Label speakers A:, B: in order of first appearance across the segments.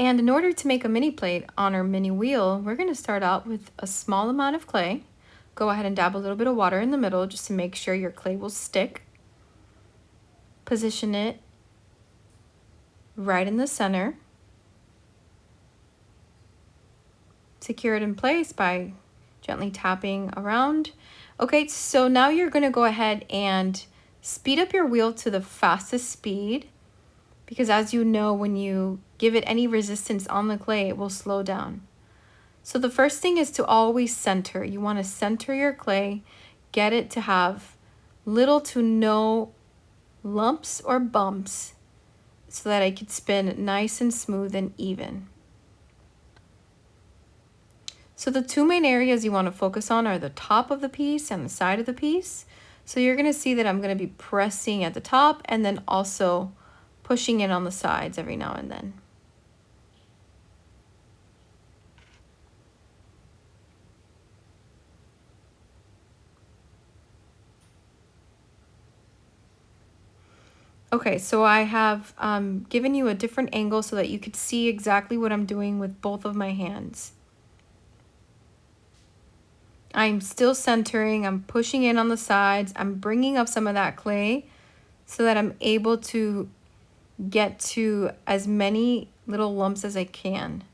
A: And in order to make a mini plate on our mini wheel, we're going to start out with a small amount of clay. Go ahead and dab a little bit of water in the middle just to make sure your clay will stick. Position it right in the center. Secure it in place by gently tapping around. Okay, so now you're going to go ahead and speed up your wheel to the fastest speed, because as you know, when you give it any resistance on the clay, it will slow down. So the first thing is to always center. You want to center your clay, get it to have little to no lumps or bumps so that it could spin nice and smooth and even. So the two main areas you want to focus on are the top of the piece and the side of the piece. So you're going to see that I'm going to be pressing at the top and then also pushing it on the sides every now and then. Okay, so I have given you a different angle so that you could see exactly what I'm doing with both of my hands. I'm still centering, I'm pushing in on the sides, I'm bringing up some of that clay so that I'm able to get to as many little lumps as I can.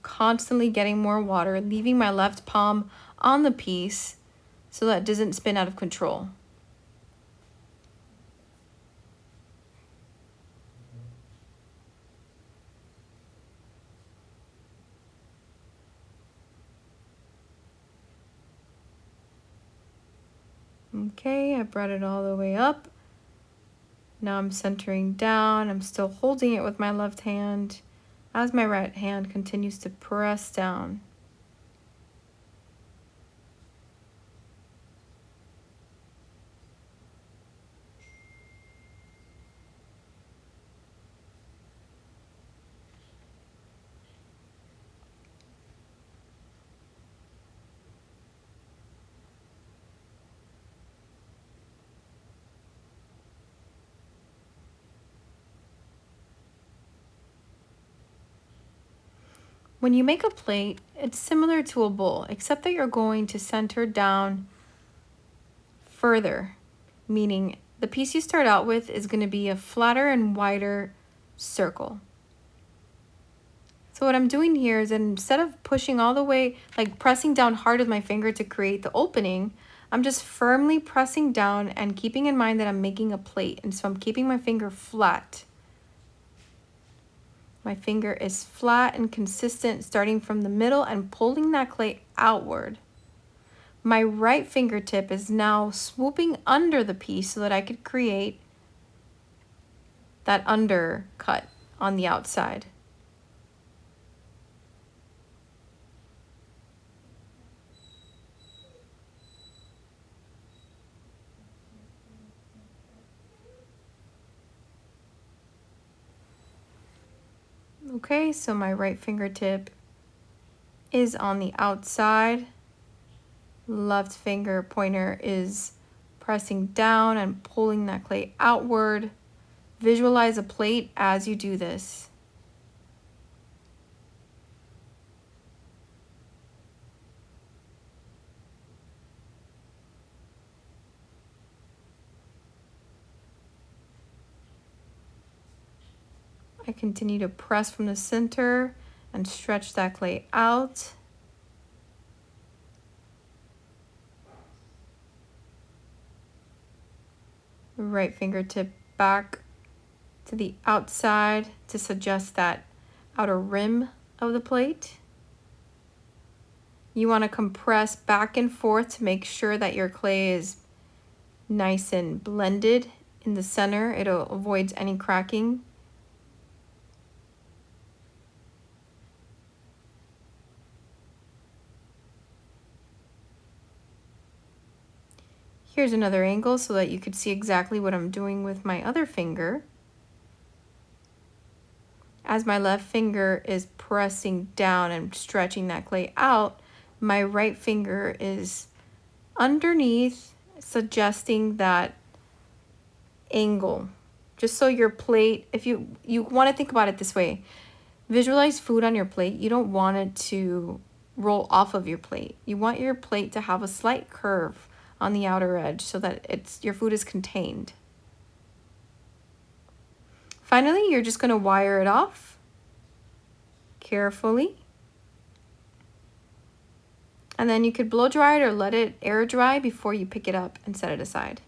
A: Constantly getting more water, leaving my left palm on the piece so that it doesn't spin out of control. Okay, I brought it all the way up. Now I'm centering down. I'm still holding it with my left hand as my right hand continues to press down. When you make a plate, it's similar to a bowl, except that you're going to center down further, meaning the piece you start out with is going to be a flatter and wider circle. So what I'm doing here is instead of pushing all the way, like pressing down hard with my finger to create the opening, I'm just firmly pressing down and keeping in mind that I'm making a plate. And so I'm keeping my finger flat. My finger is flat and consistent, starting from the middle and pulling that clay outward. My right fingertip is now swooping under the piece so that I could create that undercut on the outside. Okay, so my right fingertip is on the outside. Left finger pointer is pressing down and pulling that clay outward. Visualize a plate as you do this. I continue to press from the center and stretch that clay out. Right fingertip back to the outside to suggest that outer rim of the plate. You want to compress back and forth to make sure that your clay is nice and blended in the center. It avoids any cracking. Here's another angle so that you could see exactly what I'm doing with my other finger. As my left finger is pressing down and stretching that clay out, my right finger is underneath, suggesting that angle. Just so your plate, if you want to think about it this way, visualize food on your plate. You don't want it to roll off of your plate. You want your plate to have a slight curve on the outer edge so that your food is contained. Finally, you're just going to wire it off carefully. And then you could blow dry it or let it air dry before you pick it up and set it aside.